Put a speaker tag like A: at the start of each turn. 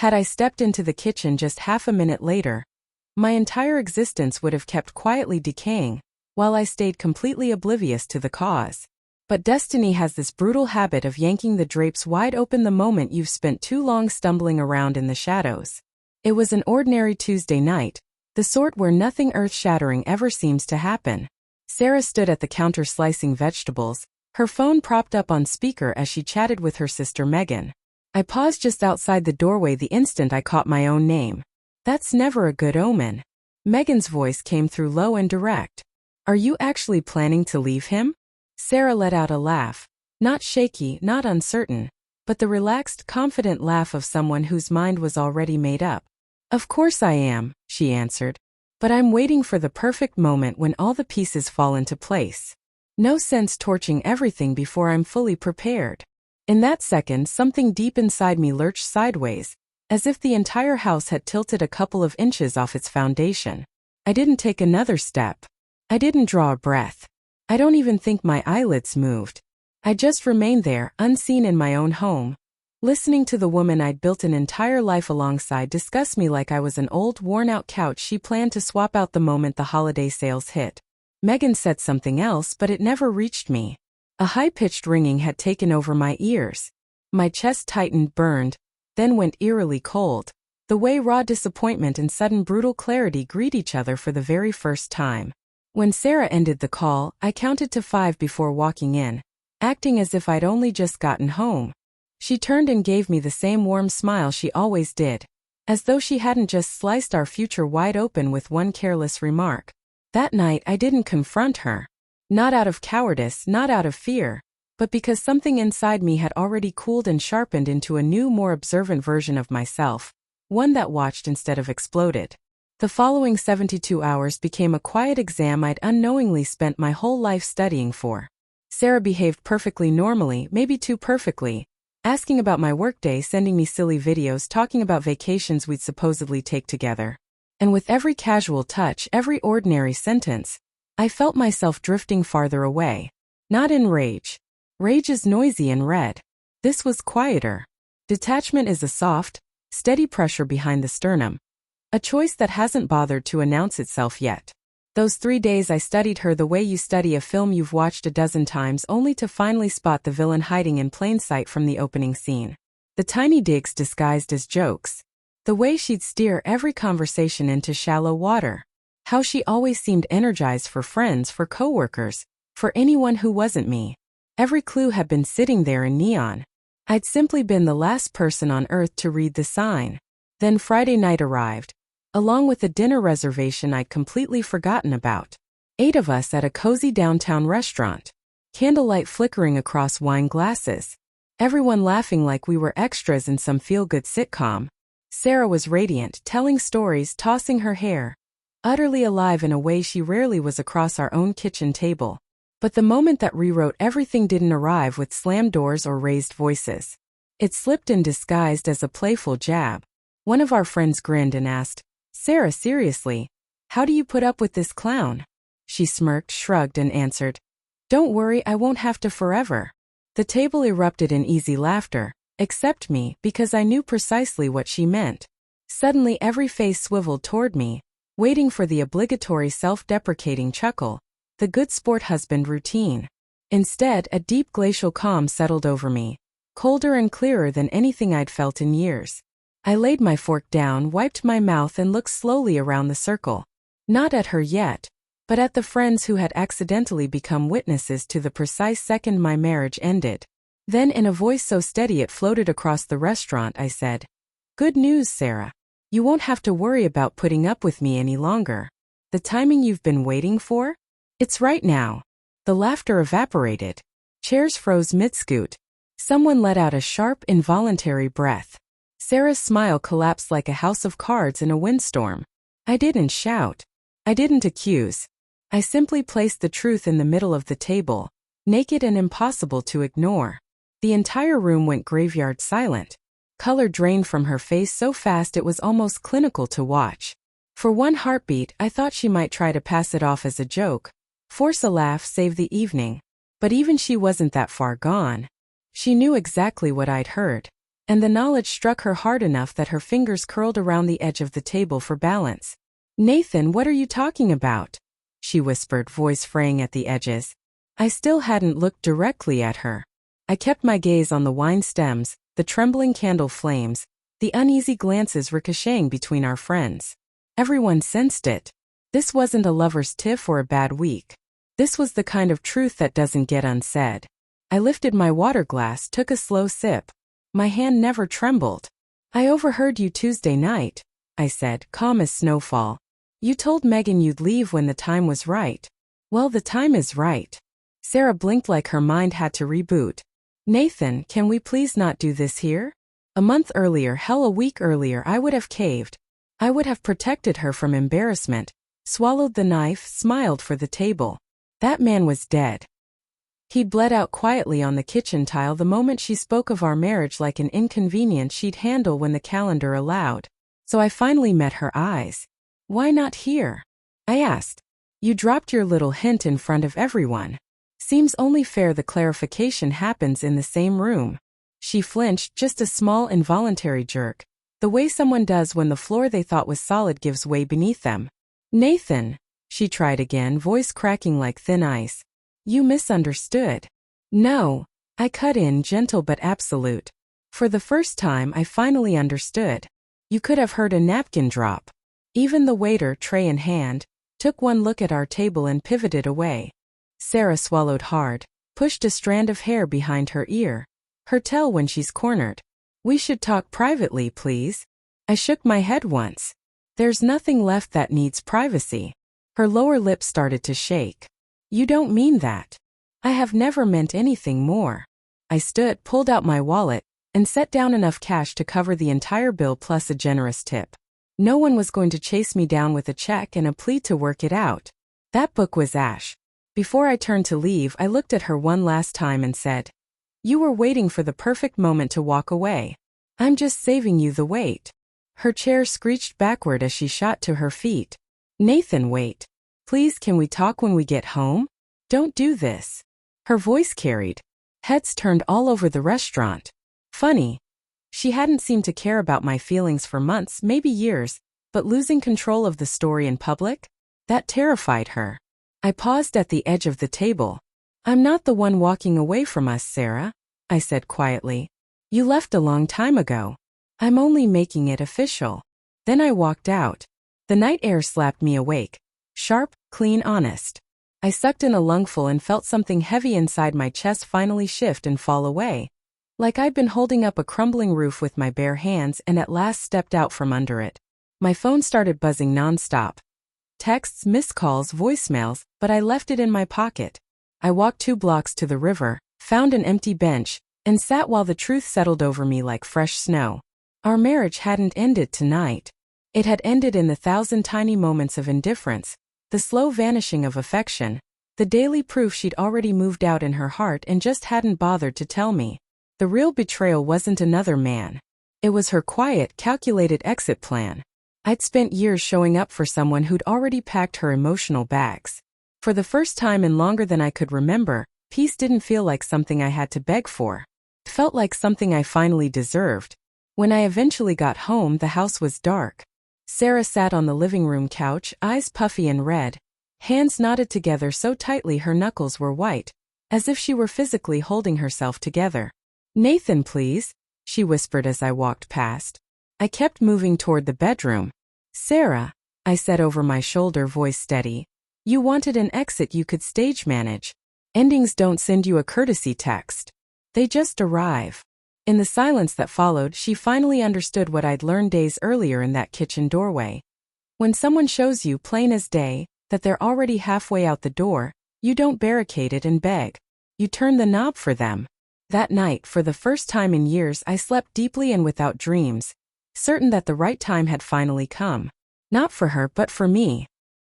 A: Had I stepped into the kitchen just half a minute later, my entire existence would have kept quietly decaying, while I stayed completely oblivious to the cause. But destiny has this brutal habit of yanking the drapes wide open the moment you've spent too long stumbling around in the shadows. It was an ordinary Tuesday night, the sort where nothing earth-shattering ever seems to happen. Sarah stood at the counter slicing vegetables, her phone propped up on speaker as she chatted with her sister Megan. I paused just outside the doorway the instant I caught my own name. That's never a good omen. Megan's voice came through low and direct. Are you actually planning to leave him? Sarah let out a laugh. Not shaky, not uncertain, but the relaxed, confident laugh of someone whose mind was already made up. Of course I am, she answered. But I'm waiting for the perfect moment when all the pieces fall into place. No sense torching everything before I'm fully prepared. In that second, something deep inside me lurched sideways, as if the entire house had tilted a couple of inches off its foundation. I didn't take another step. I didn't draw a breath. I don't even think my eyelids moved. I just remained there, unseen in my own home, listening to the woman I'd built an entire life alongside discuss me like I was an old, worn-out couch she planned to swap out the moment the holiday sales hit. Megan said something else, but it never reached me. A high-pitched ringing had taken over my ears. My chest tightened, burned, then went eerily cold, the way raw disappointment and sudden brutal clarity greet each other for the very first time. When Sarah ended the call, I counted to 5 before walking in, acting as if I'd only just gotten home. She turned and gave me the same warm smile she always did, as though she hadn't just sliced our future wide open with one careless remark. That night I didn't confront her. Not out of cowardice, not out of fear, but because something inside me had already cooled and sharpened into a new, more observant version of myself, one that watched instead of exploded. The following 72 hours became a quiet exam I'd unknowingly spent my whole life studying for. Sarah behaved perfectly normally, maybe too perfectly, asking about my workday, sending me silly videos, talking about vacations we'd supposedly take together. And with every casual touch, every ordinary sentence, I felt myself drifting farther away. Not in rage. Rage is noisy and red. This was quieter. Detachment is a soft, steady pressure behind the sternum. A choice that hasn't bothered to announce itself yet. Those 3 days I studied her the way you study a film you've watched a dozen times only to finally spot the villain hiding in plain sight from the opening scene. The tiny digs disguised as jokes. The way she'd steer every conversation into shallow water. How she always seemed energized for friends, for coworkers, for anyone who wasn't me. Every clue had been sitting there in neon. I'd simply been the last person on earth to read the sign. Then Friday night arrived, along with a dinner reservation I'd completely forgotten about. 8 of us at a cozy downtown restaurant. Candlelight flickering across wine glasses. Everyone laughing like we were extras in some feel-good sitcom. Sarah was radiant, telling stories, tossing her hair. Utterly alive in a way she rarely was across our own kitchen table. But the moment that rewrote everything didn't arrive with slammed doors or raised voices. It slipped in disguised as a playful jab. One of our friends grinned and asked, "Sarah, seriously, how do you put up with this clown?" She smirked, shrugged, and answered, "Don't worry, I won't have to forever." The table erupted in easy laughter, except me, because I knew precisely what she meant. Suddenly every face swiveled toward me, waiting for the obligatory self-deprecating chuckle, the good sport husband routine. Instead, a deep glacial calm settled over me, colder and clearer than anything I'd felt in years. I laid my fork down, wiped my mouth, and looked slowly around the circle. Not at her yet, but at the friends who had accidentally become witnesses to the precise second my marriage ended. Then in a voice so steady it floated across the restaurant, I said, "Good news, Sarah. You won't have to worry about putting up with me any longer. The timing you've been waiting for? It's right now." The laughter evaporated. Chairs froze mid-scoot. Someone let out a sharp, involuntary breath. Sarah's smile collapsed like a house of cards in a windstorm. I didn't shout. I didn't accuse. I simply placed the truth in the middle of the table, naked and impossible to ignore. The entire room went graveyard silent. Color drained from her face so fast it was almost clinical to watch. For one heartbeat, I thought she might try to pass it off as a joke, force a laugh, save the evening. But even she wasn't that far gone. She knew exactly what I'd heard. and the knowledge struck her hard enough that her fingers curled around the edge of the table for balance. "Nathan, what are you talking about?" she whispered, voice fraying at the edges. I still hadn't looked directly at her. I kept my gaze on the wine stems, the trembling candle flames, the uneasy glances ricocheting between our friends. Everyone sensed it. This wasn't a lover's tiff or a bad week. This was the kind of truth that doesn't get unsaid. I lifted my water glass, took a slow sip. My hand never trembled. "I overheard you Tuesday night," I said, calm as snowfall. "You told Megan you'd leave when the time was right." "Well, the time is right." Sarah blinked like her mind had to reboot. "Nathan, can we please not do this here?" A month earlier, hell, a week earlier, I would have caved. I would have protected her from embarrassment, swallowed the knife, smiled for the table. That man was dead. He bled out quietly on the kitchen tile the moment she spoke of our marriage, like an inconvenience she'd handle when the calendar allowed. So I finally met her eyes. "Why not here?" I asked. "You dropped your little hint in front of everyone. Seems only fair the clarification happens in the same room." She flinched, just a small involuntary jerk, the way someone does when the floor they thought was solid gives way beneath them. "Nathan," she tried again, voice cracking like thin ice. "You misunderstood." "No," I cut in, gentle but absolute. For the first time, I finally understood. You could have heard a napkin drop. Even the waiter, tray in hand, took one look at our table and pivoted away. Sarah swallowed hard, pushed a strand of hair behind her ear. Her tell when she's cornered. "We should talk privately, please." I shook my head once. "There's nothing left that needs privacy." Her lower lip started to shake. "You don't mean that." "I have never meant anything more." I stood, pulled out my wallet, and set down enough cash to cover the entire bill plus a generous tip. No one was going to chase me down with a check and a plea to work it out. That book was ash. Before I turned to leave, I looked at her one last time and said, "You were waiting for the perfect moment to walk away. I'm just saving you the wait." Her chair screeched backward as she shot to her feet. "Nathan, wait. Please, can we talk when we get home? Don't do this." Her voice carried. Heads turned all over the restaurant. Funny. She hadn't seemed to care about my feelings for months, maybe years, but losing control of the story in public? That terrified her. I paused at the edge of the table. "I'm not the one walking away from us, Sarah," I said quietly. "You left a long time ago. I'm only making it official." Then I walked out. The night air slapped me awake. Sharp, clean, honest. I sucked in a lungful and felt something heavy inside my chest finally shift and fall away. Like I'd been holding up a crumbling roof with my bare hands and at last stepped out from under it. My phone started buzzing nonstop. Texts, missed calls, voicemails, but I left it in my pocket. I walked 2 blocks to the river, found an empty bench, and sat while the truth settled over me like fresh snow. Our marriage hadn't ended tonight. It had ended in the 1,000 tiny moments of indifference, the slow vanishing of affection, the daily proof she'd already moved out in her heart and just hadn't bothered to tell me. The real betrayal wasn't another man. It was her quiet, calculated exit plan. I'd spent years showing up for someone who'd already packed her emotional bags. For the first time in longer than I could remember, peace didn't feel like something I had to beg for. It felt like something I finally deserved. When I eventually got home, the house was dark. Sarah sat on the living room couch, eyes puffy and red, hands knotted together so tightly her knuckles were white, as if she were physically holding herself together. "Nathan, please," she whispered as I walked past. I kept moving toward the bedroom. "Sarah," I said over my shoulder, voice steady. "You wanted an exit you could stage manage. Endings don't send you a courtesy text. They just arrive." In the silence that followed, she finally understood what I'd learned days earlier in that kitchen doorway. When someone shows you, plain as day, that they're already halfway out the door, you don't barricade it and beg. You turn the knob for them. That night, for the first time in years, I slept deeply and without dreams, certain that the right time had finally come. Not for her, but for me.